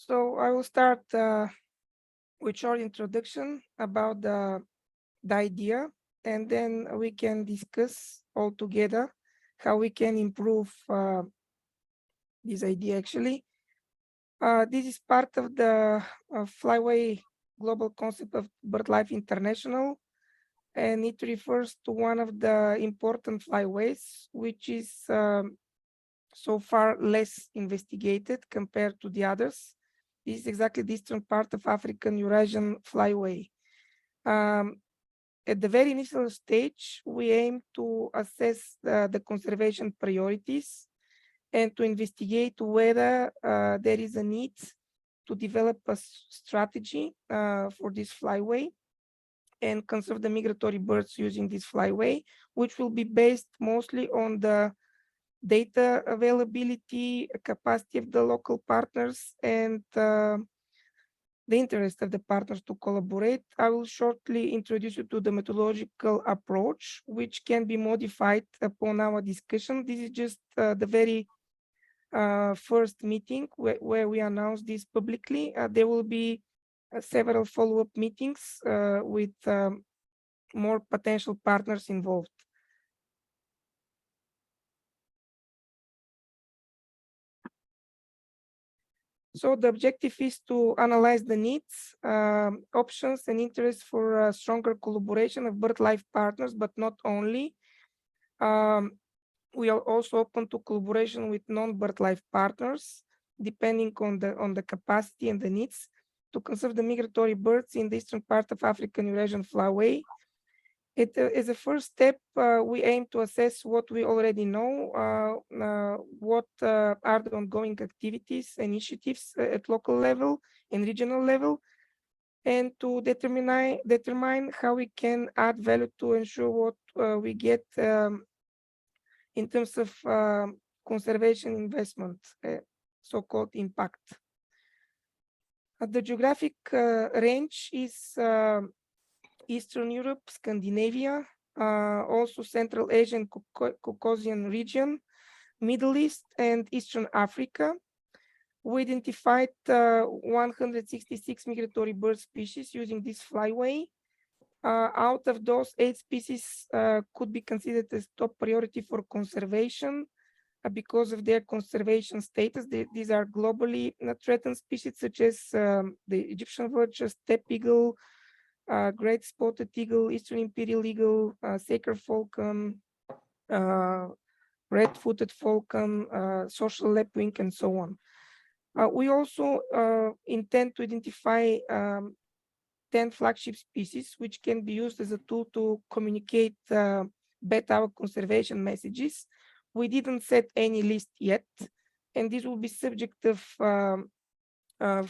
So I will start with short introduction about the idea, and then we can discuss all together how we can improve this idea actually. This is part of the Flyway global concept of BirdLife International, and it refers to one of the important flyways, which is so far less investigated compared to the others. This is exactly the eastern part of African Eurasian Flyway. At the very initial stage, we aim to assess the conservation priorities and to investigate whether there is a need to develop a strategy for this flyway and conserve the migratory birds using this flyway, which will be based mostly on the data availability, capacity of the local partners, and the interest of the partners to collaborate. I will shortly introduce you to the methodological approach, which can be modified upon our discussion. This is just the very first meeting where we announce this publicly. There will be several follow-up meetings with more potential partners involved. So the objective is to analyze the needs, options, and interests for stronger collaboration of BirdLife partners, but not only. We are also open to collaboration with non-BirdLife partners, depending on the capacity and the needs to conserve the migratory birds in the eastern part of African Eurasian Flyway. As a first step, we aim to assess what we already know, what are the ongoing activities, initiatives at local level and regional level, and to determine how we can add value to ensure what we get in terms of conservation investment, so-called impact. The geographic range is Eastern Europe, Scandinavia, also Central Asian Caucasian region, Middle East, and Eastern Africa. We identified 166 migratory bird species using this flyway. Out of those, 8 species could be considered as top priority for conservation because of their conservation status. These are globally threatened species such as the Egyptian vulture, steppe eagle, great spotted eagle, eastern imperial eagle, sacred falcon, red-footed falcon, social lapwing, and so on. We also intend to identify 10 flagship species, which can be used as a tool to communicate better our conservation messages. We didn't set any list yet, and this will be subject of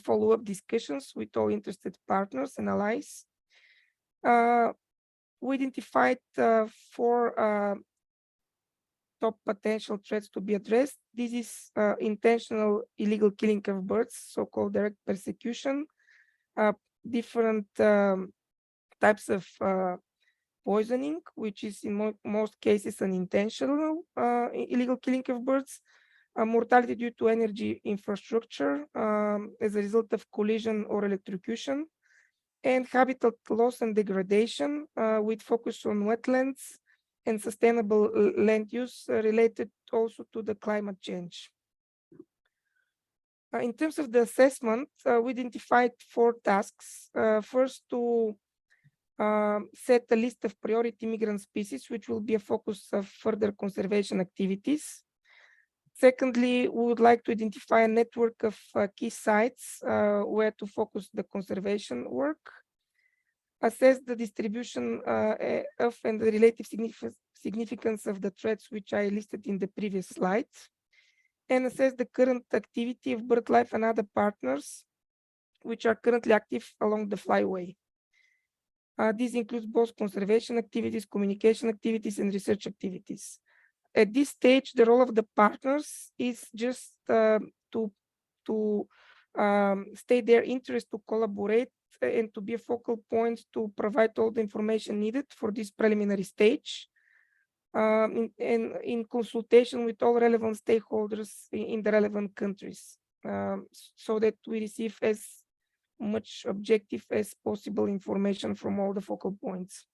follow-up discussions with all interested partners and allies. We identified 4 top potential threats to be addressed. This is intentional illegal killing of birds, so-called direct persecution, different types of poisoning, which is in most cases an intentional illegal killing of birds, mortality due to energy infrastructure as a result of collision or electrocution, and habitat loss and degradation with focus on wetlands and sustainable land use related also to the climate change. In terms of the assessment, we identified 4 tasks. First, to set a list of priority migrant species, which will be a focus of further conservation activities. Secondly, we would like to identify a network of key sites where to focus the conservation work, assess the distribution of and the relative significance of the threats which I listed in the previous slides, and assess the current activity of BirdLife and other partners which are currently active along the flyway. This includes both conservation activities, communication activities, and research activities. At this stage, the role of the partners is just to state their interest to collaborate and to be a focal point to provide all the information needed for this preliminary stage, in consultation with all relevant stakeholders in the relevant countries. so that we receive as much objective as possible information from all the focal points.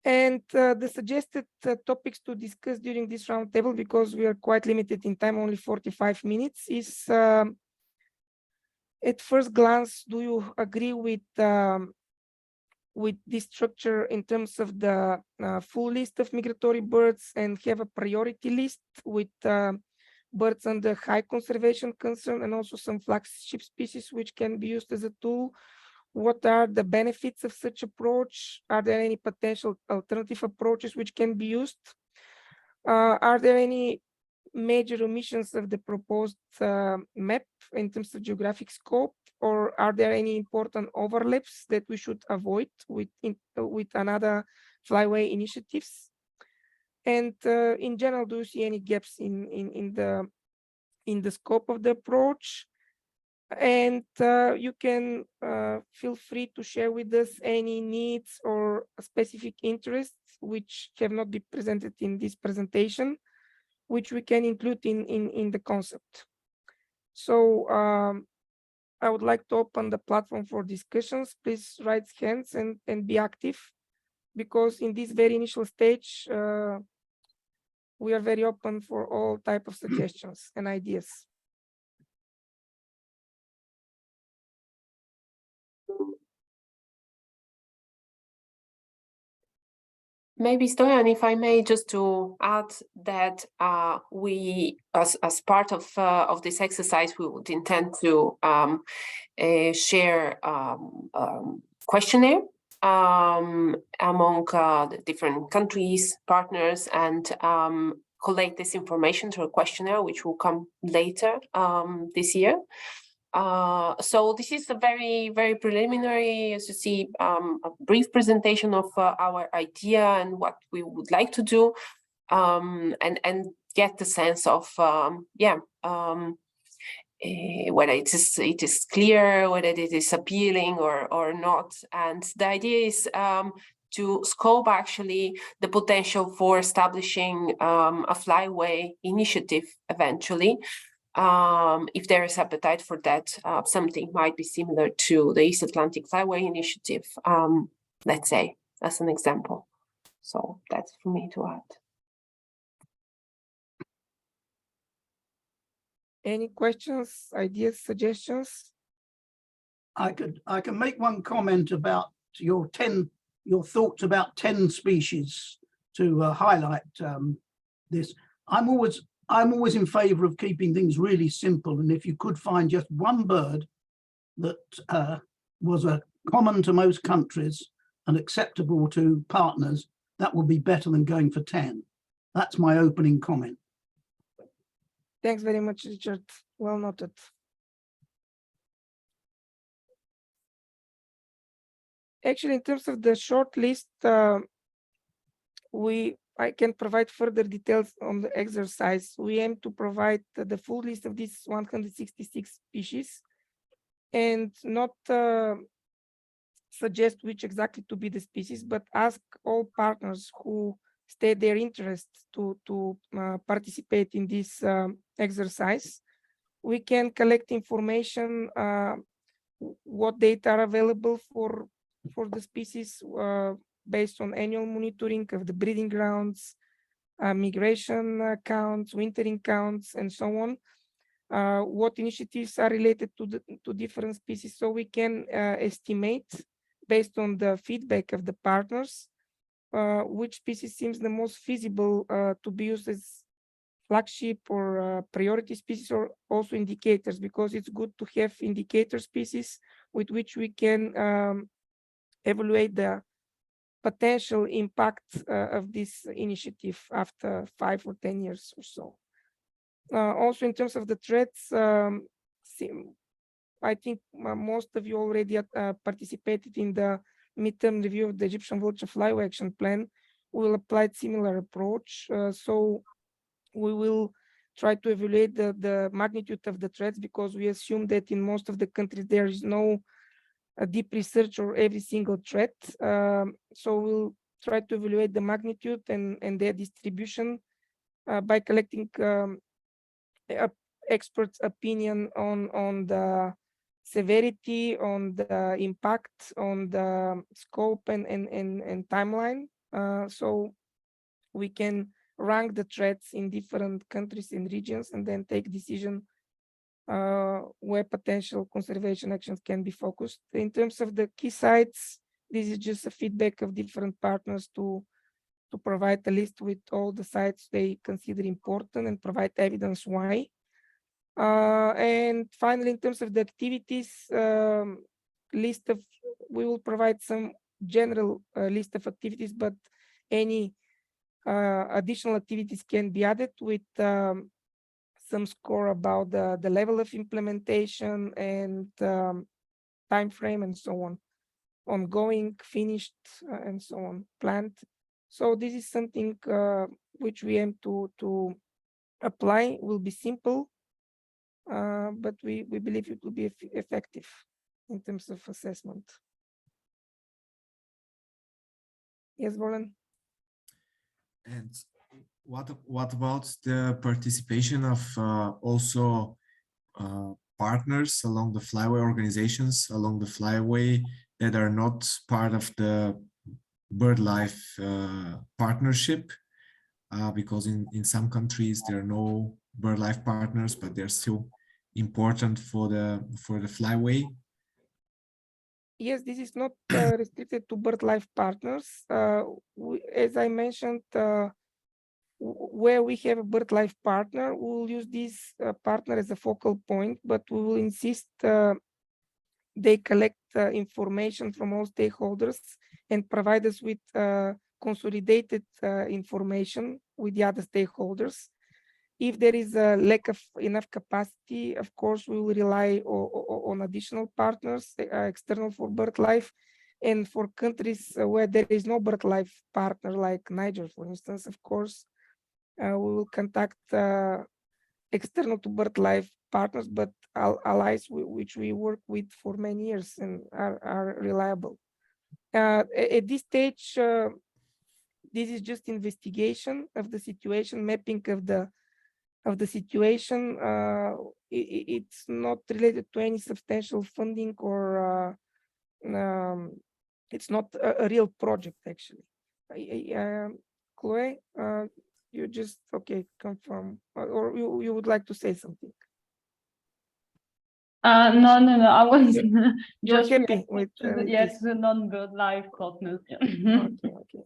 And the suggested topics to discuss during this roundtable, because we are quite limited in time, only 45 minutes, is at first glance, do you agree with this structure in terms of the full list of migratory birds and have a priority list with birds under high conservation concern and also some flagship species which can be used as a tool? What are the benefits of such approach? Are there any potential alternative approaches which can be used? Are there any major omissions of the proposed map in terms of geographic scope, or are there any important overlaps that we should avoid with another Flyway initiatives? And in general, do you see any gaps in the scope of the approach? And you can feel free to share with us any needs or specific interests which have not been presented in this presentation, which we can include in the concept. So I would like to open the platform for discussions. Please raise hands and be active, because in this very initial stage, we are very open for all type of suggestions and ideas. Maybe, Stoyan, if I may, just to add that we, as part of this exercise, we would intend to share questionnaire among the different countries, partners, and collect this information through a questionnaire, which will come later this year. So this is a very, very preliminary, as you see, a brief presentation of our idea and what we would like to do, and get the sense of, whether it is clear, whether it is appealing or not. And the idea is to scope actually the potential for establishing a Flyway initiative eventually. If there is appetite for that, something might be similar to the East Atlantic Flyway initiative, let's say, as an example. So that's for me to add. Any questions, ideas, suggestions? I can make one comment about your thoughts about 10 species to highlight this. I'm always in favor of keeping things really simple, and if you could find just one bird that was common to most countries and acceptable to partners, that would be better than going for 10. That's my opening comment. Thanks very much, Richard. Well noted. Actually, in terms of the short list, I can provide further details on the exercise. We aim to provide the full list of these 166 species and not suggest which exactly to be the species, but ask all partners who state their interest to participate in this exercise. We can collect information, what data are available for the species, based on annual monitoring of the breeding grounds, migration counts, wintering counts, and so on. What initiatives are related to different species, so we can estimate based on the feedback of the partners which species seems the most feasible to be used as flagship or priority species, or also indicators, because it's good to have indicator species with which we can evaluate the potential impact of this initiative after 5 or 10 years or so. Also, in terms of the threats, I think most of you already participated in the midterm review of the Egyptian Vulture Flyway Action Plan. We will apply a similar approach. So we will try to evaluate the magnitude of the threats, because we assume that in most of the countries there is no deep research or every single threat. So we'll try to evaluate the magnitude and their distribution by collecting experts' opinion on the severity, on the impact, on the scope and timeline. So we can rank the threats in different countries and regions and then take decision where potential conservation actions can be focused. In terms of the key sites, this is just a feedback of different partners to provide a list with all the sites they consider important and provide evidence why. And finally, in terms of the activities, we will provide some general list of activities, but any additional activities can be added with some score about the level of implementation and time frame and so on, ongoing, finished, and so on, planned. So this is something which we aim to apply. Will be simple, but we believe it will be effective in terms of assessment. Yes, Roland? And what about the participation of also partners along the Flyway organizations, along the Flyway that are not part of the BirdLife partnership? Because in some countries there are no BirdLife partners, but they're still important for the Flyway. Yes, this is not restricted to BirdLife partners. As I mentioned, where we have a BirdLife partner, we will use this partner as a focal point, but we will insist they collect information from all stakeholders and provide us with consolidated information with the other stakeholders. If there is a lack of enough capacity, of course, we will rely on additional partners, external for BirdLife. And for countries where there is no BirdLife partner, like Niger, for instance, of course, we will contact external to BirdLife partners, but allies which we work with for many years and are reliable. At this stage, this is just investigation of the situation, mapping of the situation. It's not related to any substantial funding or it's not a real project, actually. Chloe, you just, okay, confirm, or you would like to say something? No, I was You're just happy with yes, the non-BirdLife partners. Okay.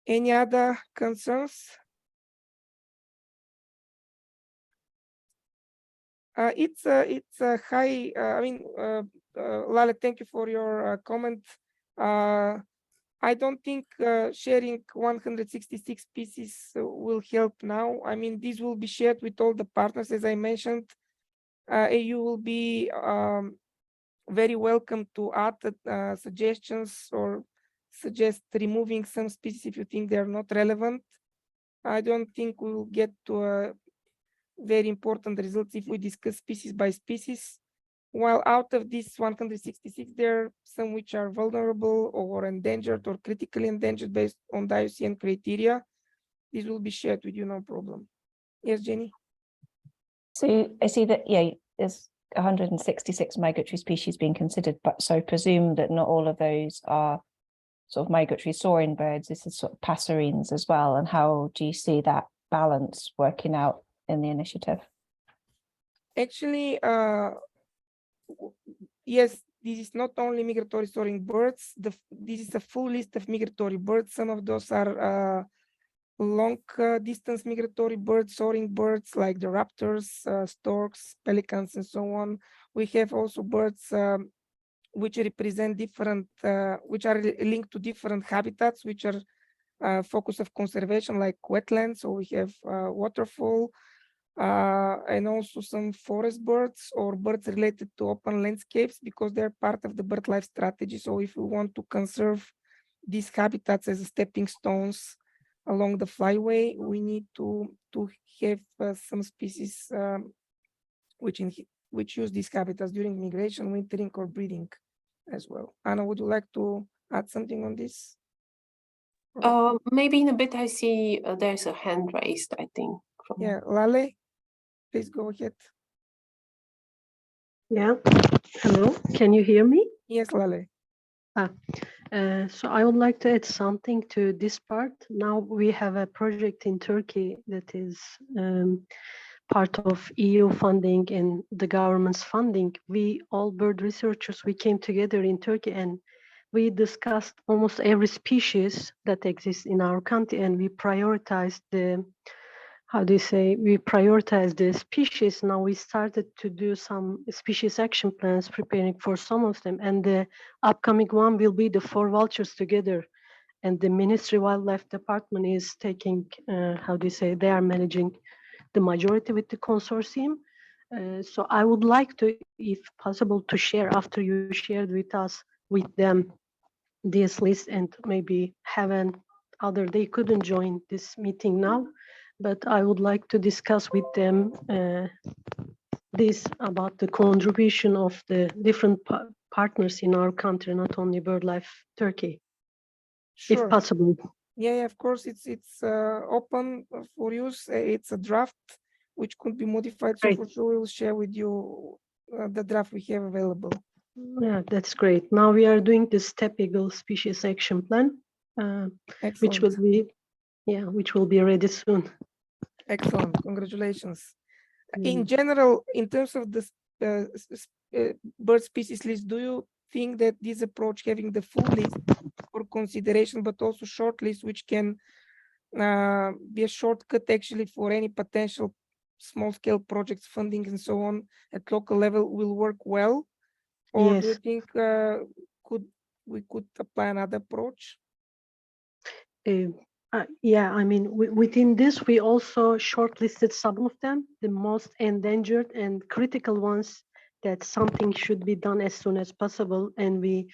Any other concerns? It's a high. I mean, Lale, thank you for your comment. I don't think sharing 166 species will help now. I mean, this will be shared with all the partners, as I mentioned. You will be very welcome to add suggestions or suggest removing some species if you think they're not relevant. I don't think we will get to a very important results if we discuss species by species. While out of these 166, there are some which are vulnerable or endangered or critically endangered based on the IUCN criteria. This will be shared with you, no problem. Yes, Jenny? So I see that, yeah, there's 166 migratory species being considered, but so presume that not all of those are sort of migratory soaring birds. This is sort of passerines as well. And how do you see that balance working out in the initiative? Actually, yes, this is not only migratory soaring birds. This is a full list of migratory birds. Some of those are long distance migratory birds, soaring birds like the raptors, storks, pelicans, and so on. We have also birds which represent different, which are linked to different habitats, which are focus of conservation, like wetlands. So we have waterfowl, and also some forest birds or birds related to open landscapes, because they're part of the BirdLife strategy. So if we want to conserve these habitats as stepping stones along the Flyway, we need to have some species which use these habitats during migration, wintering, or breeding as well. Anna, would you like to add something on this? Maybe in a bit I see there's a hand raised, I think, Yeah, Lale, please go ahead. Yeah, hello, can you hear me? Yes, Lale. So I would like to add something to this part. Now we have a project in Turkey that is part of EU funding and the government's funding. We all bird researchers, we came together in Turkey and we discussed almost every species that exists in our country, and we prioritized the, how do you say, we prioritize the species. Now we started to do some species action plans, preparing for some of them. And the upcoming one will be the 4 vultures together. And the Ministry Wildlife Department is taking, how do you say, they are managing the majority with the consortium. So I would like to, if possible, to share after you shared with us, with them, this list, and maybe have an other, they couldn't join this meeting now, but I would like to discuss with them this about the contribution of the different partners in our country, not only BirdLife Turkey, if Sure. possible. Yeah, of course, it's open for use. It's a draft which could be modified. So Great. for sure, we'll share with you the draft we have available. Yeah, that's great. Now we are doing the Steppe Eagle Species Action Plan, which will Excellent. be, yeah, which will be ready soon. Excellent. Congratulations. In Mm. general, in terms of the bird species list, do you think that this approach, having the full list for consideration, but also short list, which can be a shortcut actually for any potential small scale projects, funding and so on at local level, will work well? Or do you Yes. think we could apply another approach? Yeah, I mean, within this, we also shortlisted some of them, the most endangered and critical ones, that something should be done as soon as possible. And we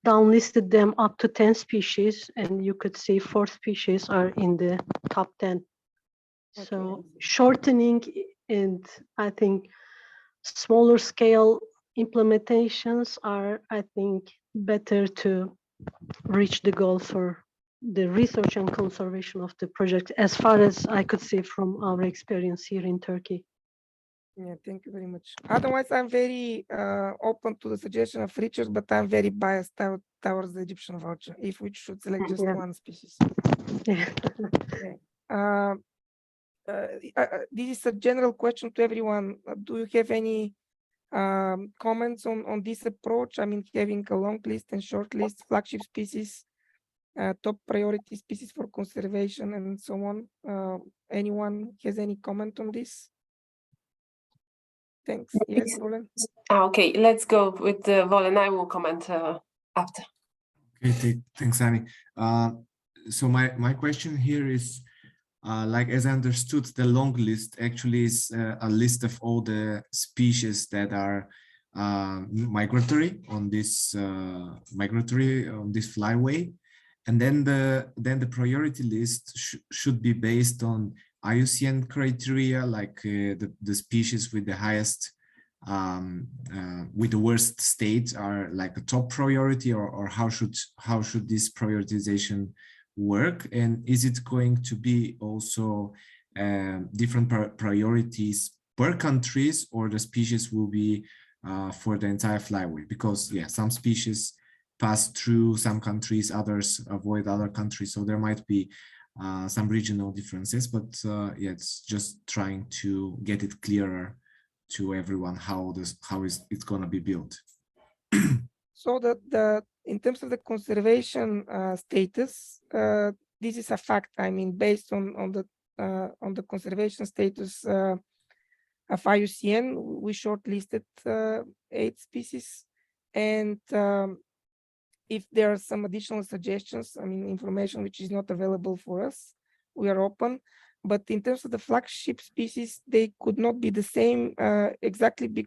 downlisted them up to 10 species, and you could see 4 species are in the top 10. So Okay. shortening, and I think smaller scale implementations are, I think, better to reach the goal for the research and conservation of the project, as far as I could see from our experience here in Turkey. Yeah, thank you very much. Otherwise, I'm very open to the suggestion of Richard, but I'm very biased towards the Egyptian vulture, if we should select just Yeah. one species. Yeah. This is a general question to everyone. Do you have any comments on this approach? I mean, having a long list and short list, flagship species, top priority species for conservation, and so on. Anyone has any comment on this? Thanks. Yes, Roland. Okay, let's go with Volen. I will comment after. Okay, thanks, Annie. So my question here is, like, as I understood, the long list actually is a list of all the species that are migratory on this flyway, and then the priority list should be based on IUCN criteria, like the species with the highest with the worst state are like a top priority, or how should this prioritization work? And is it going to be also different priorities per countries, or the species will be for the entire flyway? Because yeah, some species pass through some countries, others avoid other countries, so there might be some regional differences, but yeah, it's just trying to get it clearer to everyone how is it going to be built. So in terms of the conservation status, this is a fact. I mean, based on the conservation status of IUCN, we shortlisted 8 species, and if there are some additional suggestions, I mean, information which is not available for us, we are open. But in terms of the flagship species, they could not be the same exactly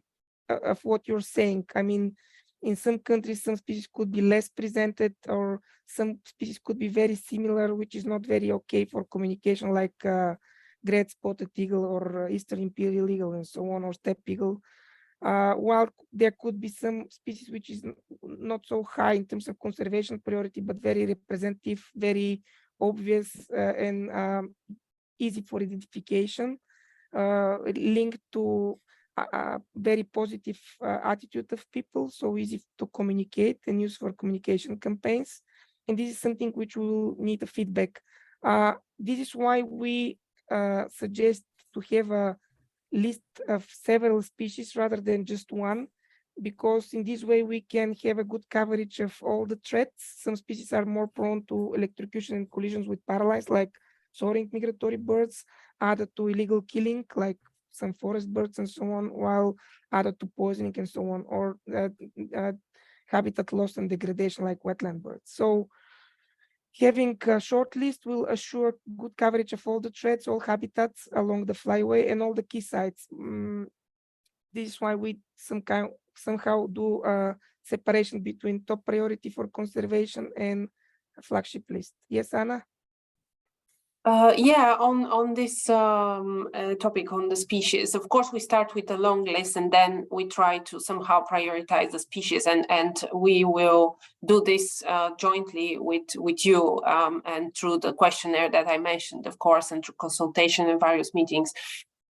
of what you're saying. I mean, in some countries, some species could be less presented, or some species could be very similar, which is not very okay for communication, like great spotted eagle or eastern imperial eagle and so on, or steppe eagle. While there could be some species which is not so high in terms of conservation priority, but very representative, very obvious, and easy for identification, linked to a very positive attitude of people, so easy to communicate and use for communication campaigns. And this is something which will need a feedback. This is why we suggest to have a list of several species rather than just one, because in this way we can have a good coverage of all the threats. Some species are more prone to electrocution and collisions with paralites, like soaring migratory birds, other to illegal killing, like some forest birds and so on, while other to poisoning and so on, or habitat loss and degradation like wetland birds. So having a short list will assure good coverage of all the threats, all habitats along the flyway and all the key sites. This is why we somehow do a separation between top priority for conservation and a flagship list. Yes, Anna? Yeah, on this topic on the species, of course, we start with a long list and then we try to somehow prioritize the species, and we will do this jointly with you and through the questionnaire that I mentioned, of course, and through consultation and various meetings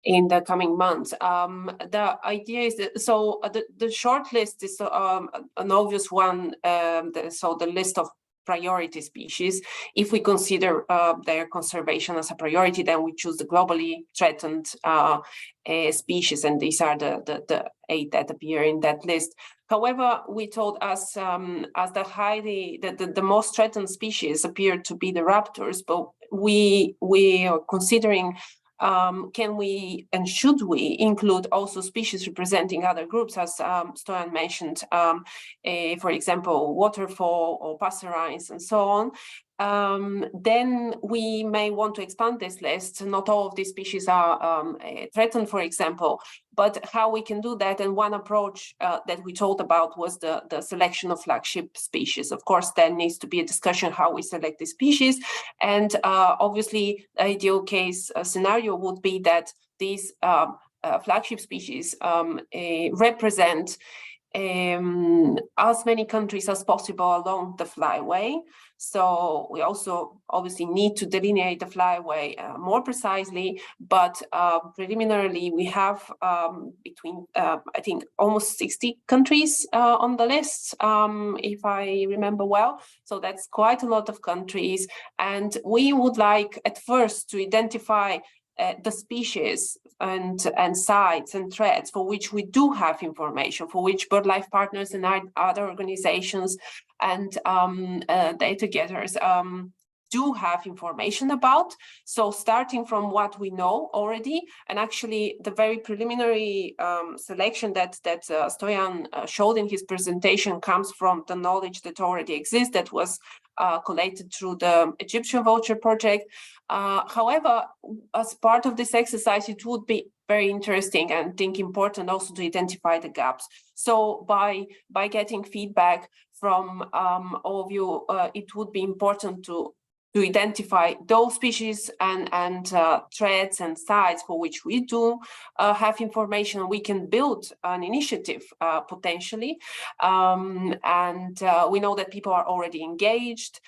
in the coming months. The idea is that, so the short list is an obvious one, so the list of priority species. If we consider their conservation as a priority, then we choose the globally threatened species, and these are the 8 that appear in that list. However, we told as the most threatened species appear to be the raptors, but we are considering can we and should we include also species representing other groups, as Stoyan mentioned, for example, waterfowl or passerines and so on. Then we may want to expand this list. Not all of these species are threatened, for example, but how we can do that. And one approach that we told about was the selection of flagship species. Of course, there needs to be a discussion how we select the species. And obviously, the ideal case scenario would be that these flagship species represent as many countries as possible along the flyway. So we also obviously need to delineate the flyway more precisely, but preliminarily we have between, I think, almost 60 countries on the list, if I remember well. So that's quite a lot of countries. And we would like at first to identify the species and sites and threats for which we do have information, for which BirdLife partners and other organizations and data getters do have information about. So starting from what we know already, and actually the very preliminary selection that Stoyan showed in his presentation comes from the knowledge that already exists, that was collated through the Egyptian Vulture Project. However, as part of this exercise, it would be very interesting and I think important also to identify the gaps. So by getting feedback from all of you, it would be important to identify those species and threats and sites for which we do have information. We can build an initiative potentially. And we know that people are already engaged.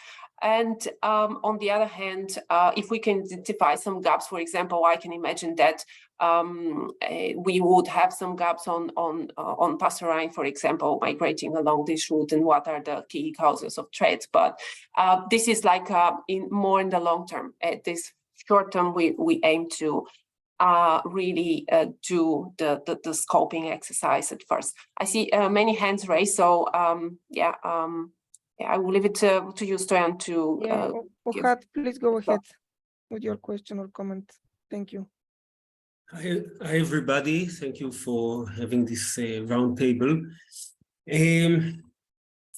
And on the other hand, if we can identify some gaps, for example, I can imagine that we would have some gaps on passerine, for example, migrating along this route, and what are the key causes of threats. But this is like more in the long term. At this short term, we aim to really do the scoping exercise at first. I see many hands raised, so yeah, I will leave it to you, Stoyan, to Ohad, please go ahead with your question or comment. Thank you. Hi, everybody. Thank you for having this roundtable.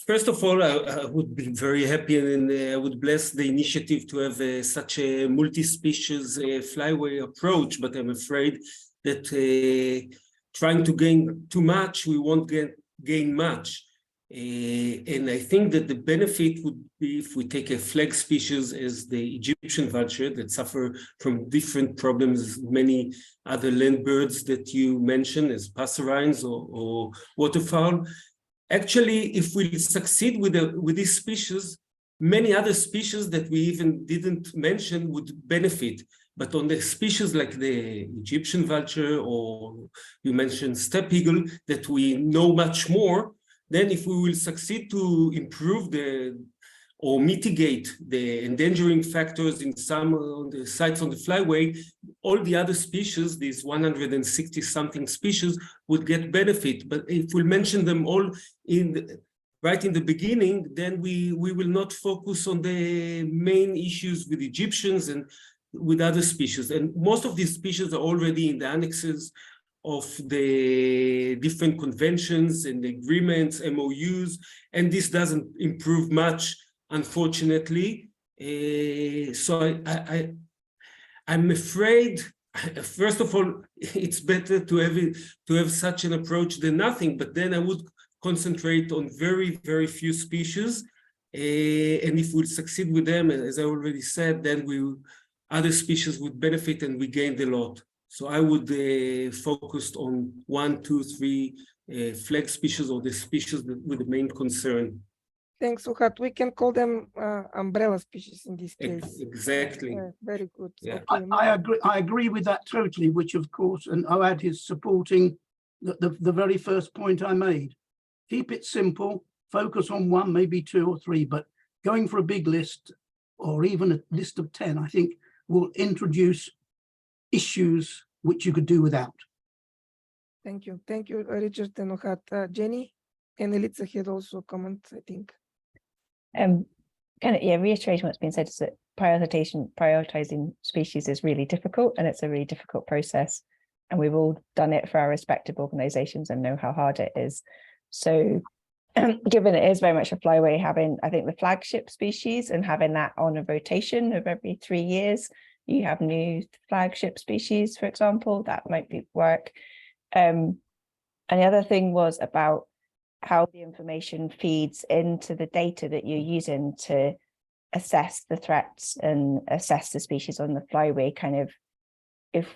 First of all, I would be very happy and I would bless the initiative to have such a multi-species flyway approach, but I'm afraid that trying to gain too much, we won't gain much. And I think that the benefit would be if we take a flag species as the Egyptian vulture that suffer from different problems as many other land birds that you mentioned as passerines or waterfowl. Actually, if we succeed with this species, many other species that we even didn't mention would benefit, But on the species like the Egyptian vulture, or you mentioned steppe eagle, that we know much more, then if we will succeed to improve or mitigate the endangering factors in some of the sites on the flyway, all the other species, these 160 something species, would get benefit. But if we mention them all right in the beginning, then we will not focus on the main issues with Egyptians and with other species. And most of these species are already in the annexes of the different conventions and agreements, MOUs, and this doesn't improve much, unfortunately. So I'm afraid, first of all, it's better to have such an approach than nothing, but then I would concentrate on very, very few species. And if we succeed with them, as I already said, then other species would benefit and we gained a lot. So I would focus on 1, 2, 3 flag species, or the species with the main concern. Thanks, Suhat. We can call them umbrella species in this case. Exactly. Very good. Yeah. Okay. I agree with that totally, which of course, and Oad is supporting the very first point I made. Keep it simple, focus on 1, maybe 2 or 3, but going for a big list or even a list of 10, I think will introduce issues which you could do without. Thank you, Richard and Ohat. Jenny and Elitza had also a comment, I think. Reiterating what's been said is that prioritizing species is really difficult, and it's a really difficult process. And we've all done it for our respective organizations and know how hard it is. So given it is very much a flyway, having, I think, the flagship species and having that on a rotation of every 3 years, you have new flagship species, for example, that might work. And the other thing was about how the information feeds into the data that you're using to assess the threats and assess the species on the flyway. Kind of, if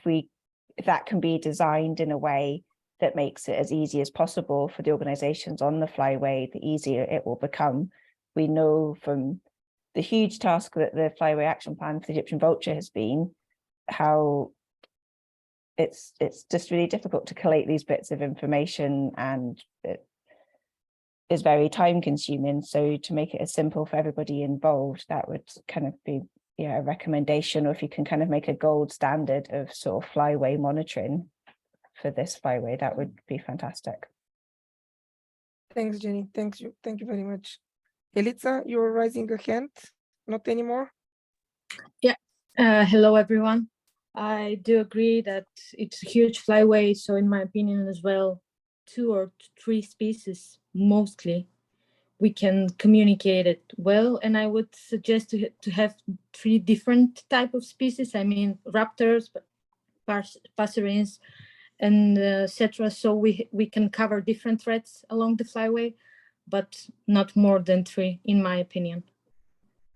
that can be designed in a way that makes it as easy as possible for the organizations on the flyway, the easier it will become. We know from the huge task that the Flyway Action Plan for the Egyptian vulture has been, how it's just really difficult to collate these bits of information, and it is very time consuming. So to make it as simple for everybody involved, that would kind of be a recommendation, or if you can kind of make a gold standard of sort of flyway monitoring for this flyway, that would be fantastic. Thanks, Jenny. Thank you very much. Elitza, you're raising a hand. Not anymore. Yeah. Hello, everyone. I do agree that it's a huge flyway. So in my opinion as well, 2 or 3 species, mostly, we can communicate it well. And I would suggest to have 3 different type of species. I mean, raptors, passerines, and etc. So we can cover different threats along the flyway, but not more than 3, in my opinion.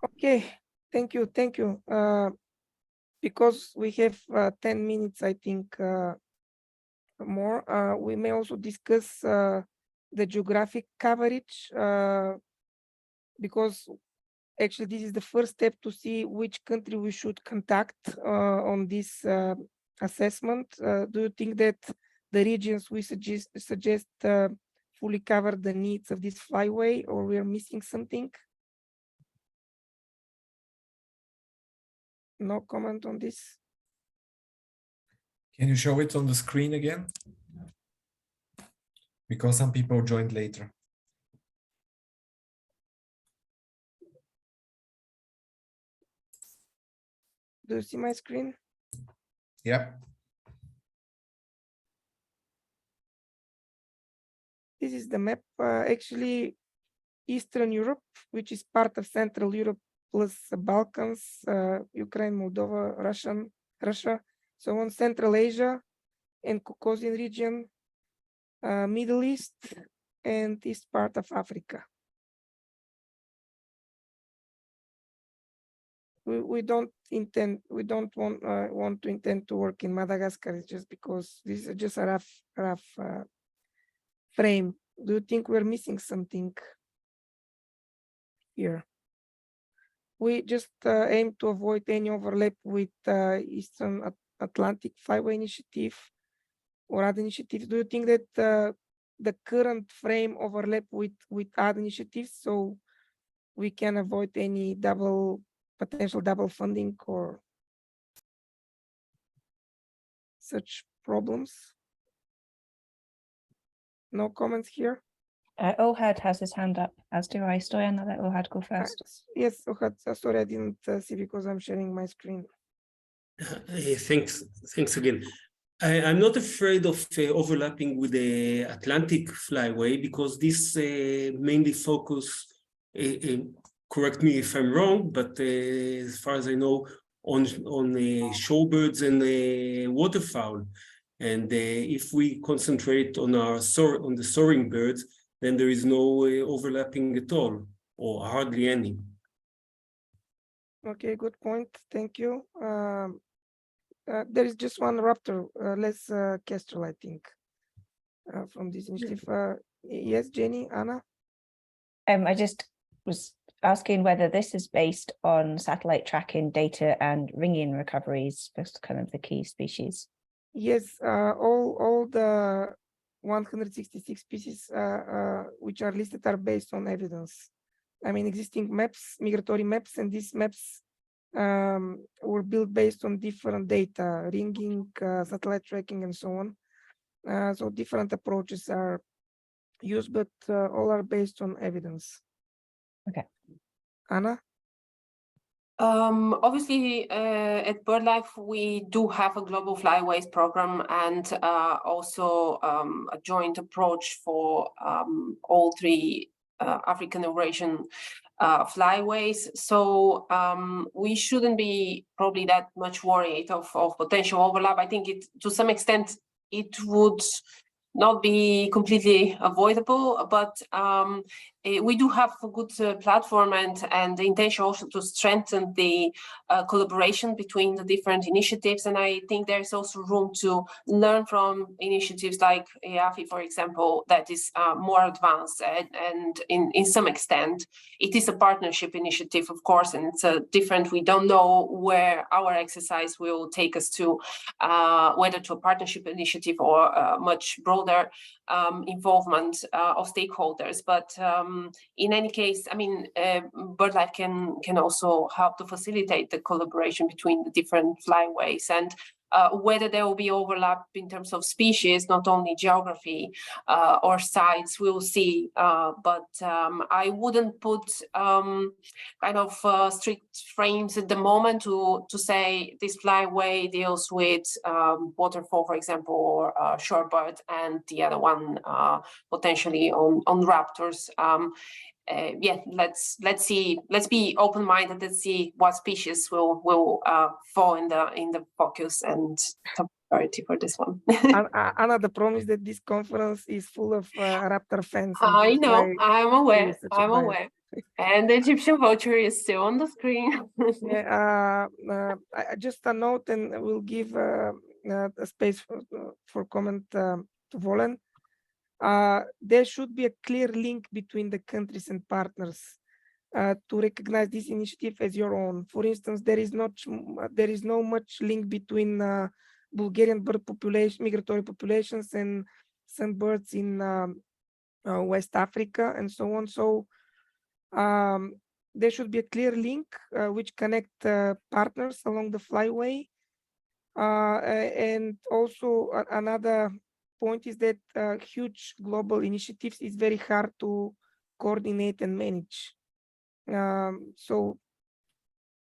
Okay, thank you. Because we have 10 minutes, I think, more, we may also discuss the geographic coverage, because actually this is the first step to see which country we should contact on this assessment. Do you think that the regions we suggest fully cover the needs of this flyway, or we are missing something? No comment on this. Can you show it on the screen again? Because some people joined later. Do you see my screen? Yeah. This is the map. Actually, Eastern Europe, which is part of Central Europe, plus the Balkans, Ukraine, Moldova, Russia. So on Central Asia and Caucasian region, Middle East, and east part of Africa. We don't want to work in Madagascar, just because this is just a rough frame. Do you think we're missing something here? we just aim to avoid any overlap with Eastern Atlantic Flyway Initiative or other initiatives. Do you think that the current frame overlap with other initiatives, so we can avoid any potential double funding or such problems? No comments here? Ohad has his hand up, as do I. Stoyan, I'll let Ohad go first. Yes, Ohad, sorry, I didn't see because I'm sharing my screen. Thanks again. I'm not afraid of overlapping with the Atlantic Flyway because this mainly focus, correct me if I'm wrong, but as far as I know, on shorebirds and waterfowl. And if we concentrate on the soaring birds, then there is no overlapping at all, or hardly any. Okay, good point. Thank you. There is just one raptor, less kestrel, I think, from this initiative. Yes, Jenny, Anna? I just was asking whether this is based on satellite tracking data and ringing recoveries for kind of the key species. Yes, all the 166 species which are listed are based on evidence. I mean, existing maps, migratory maps, and these maps were built based on different data, ringing, satellite tracking, and so on. So different approaches are used, but all are based on evidence. Okay. Anna? Obviously, at BirdLife, we do have a global flyways program and also a joint approach for all three African Eurasian flyways. So we shouldn't be probably that much worried of potential overlap. I think to some extent it would not be completely avoidable, but we do have a good platform and the intention also to strengthen the collaboration between the different initiatives. And I think there's also room to learn from initiatives like EAFI, for example, that is more advanced and in some extent, it is a partnership initiative, of course, and it's different. We don't know where our exercise will take us to, whether to a partnership initiative or much broader involvement of stakeholders. But in any case, I mean, BirdLife can also help to facilitate the collaboration between the different flyways, and whether there will be overlap in terms of species, not only geography or sites, we'll see. But I wouldn't put kind of strict frames at the moment to say this flyway deals with waterfowl, for example, or shorebird, and the other one potentially on raptors. Yeah, let's see. Let's be open-minded and see what species will fall in the focus and top priority for this one. Anna, the problem is that this conference is full of raptor fans. I know. I'm aware. I'm aware. And the Egyptian vulture is still on the screen. Yeah, just a note, and we'll give a space for comment to Volen. There should be a clear link between the countries and partners to recognize this initiative as your own. For instance, there is no much link between Bulgarian bird population, migratory populations, and some birds in West Africa, and so on. So there should be a clear link which connect partners along the flyway. And also another point is that huge global initiatives is very hard to coordinate and manage. So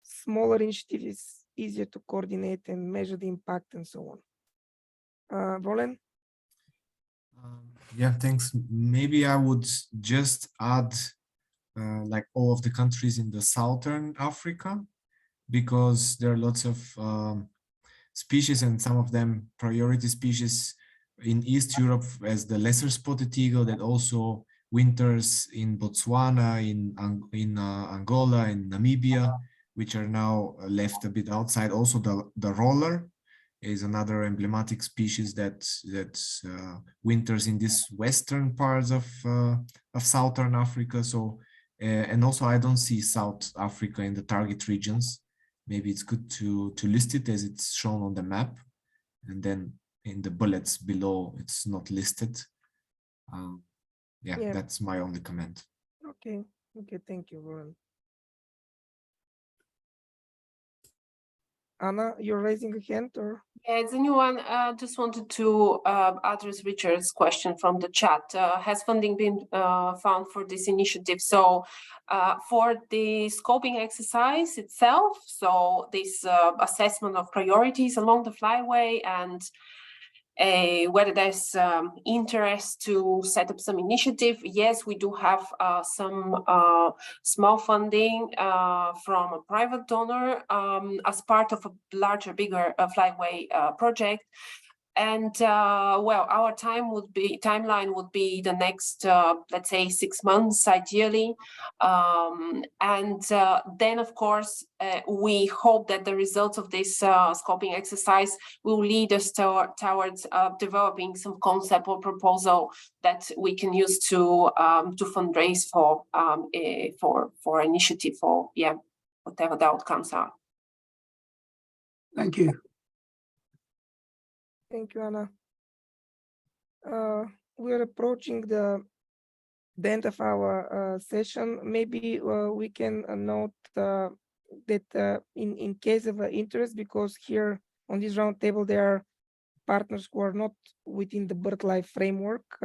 smaller initiatives is easier to coordinate and measure the impact and so on. Volen? Yeah, thanks. Maybe I would just add like all of the countries in the Southern Africa, because there are lots of species, and some of them priority species in East Europe, as the lesser spotted eagle that also winters in Botswana, in Angola, in Namibia, which are now left a bit outside. Also the roller is another emblematic species that winters in these western parts of Southern Africa. So And also, I don't see South Africa in the target regions. Maybe it's good to list it as it's shown on the map, and then in the bullets below, it's not listed. Yeah, that's my only comment. Okay, thank you, Roland. Anna, you're raising a hand, or? Yeah, it's a new one. Just wanted to address Richard's question from the chat. Has funding been found for this initiative? So for the scoping exercise itself, so this assessment of priorities along the flyway and whether there's interest to set up some initiative. Yes, we do have some small funding from a private donor as part of a larger, bigger Flyway project. And well, our timeline would be the next, let's say, 6 months, ideally. And then, of course, we hope that the results of this scoping exercise will lead us towards developing some concept or proposal that we can use to fundraise for initiative, for whatever the outcomes are. Thank you. Thank you, Anna. We're approaching the end of our session. Maybe we can note that in case of interest, because here on this roundtable there are partners who are not within the BirdLife framework,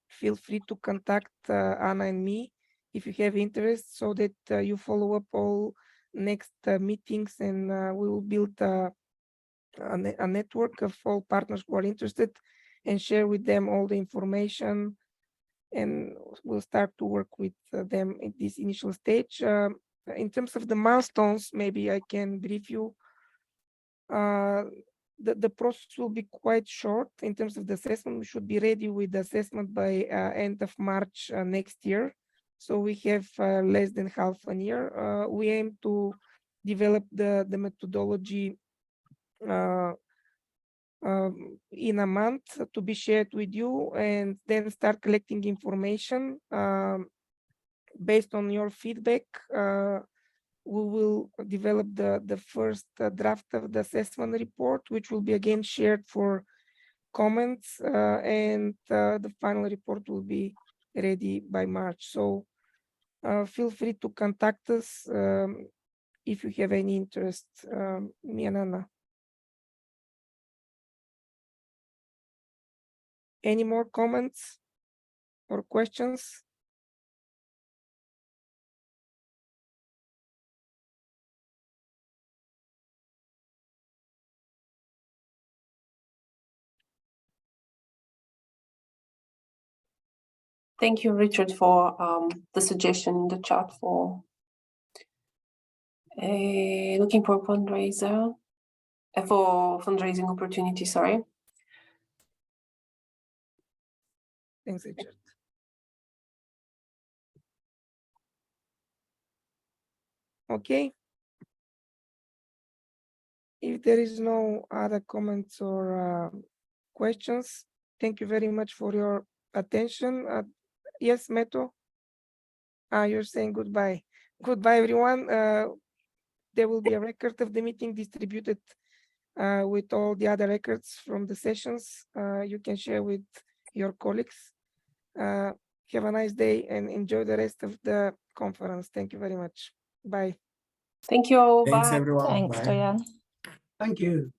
feel free to contact Anna and me if you have interest, so that you follow up all next meetings, and we will build a network of all partners who are interested and share with them all the information, and we'll start to work with them at this initial stage. In terms of the milestones, maybe I can brief you. The process will be quite short in terms of the assessment. We should be ready with the assessment by end of March next year. So we have less than half a year. We aim to develop the methodology in a month to be shared with you, and then start collecting information. Based on your feedback, we will develop the first draft of the assessment report, which will be again shared for comments, and the final report will be ready by March. So feel free to contact us if you have any interest, me and Anna. Any more comments or questions? Thank you, Richard, for the suggestion in the chat for looking for fundraiser, for fundraising opportunity, sorry. Thanks, Richard. Okay. If there is no other comments or questions, thank you very much for your attention. Yes, Meto? You're saying goodbye. Goodbye, everyone. There will be a record of the meeting distributed with all the other records from the sessions. You can share with your colleagues. Have a nice day and enjoy the rest of the conference. Thank you very much. Bye. Thank you. Thanks, Bye. everyone. Thanks, Bye. Stoyan. Thank you.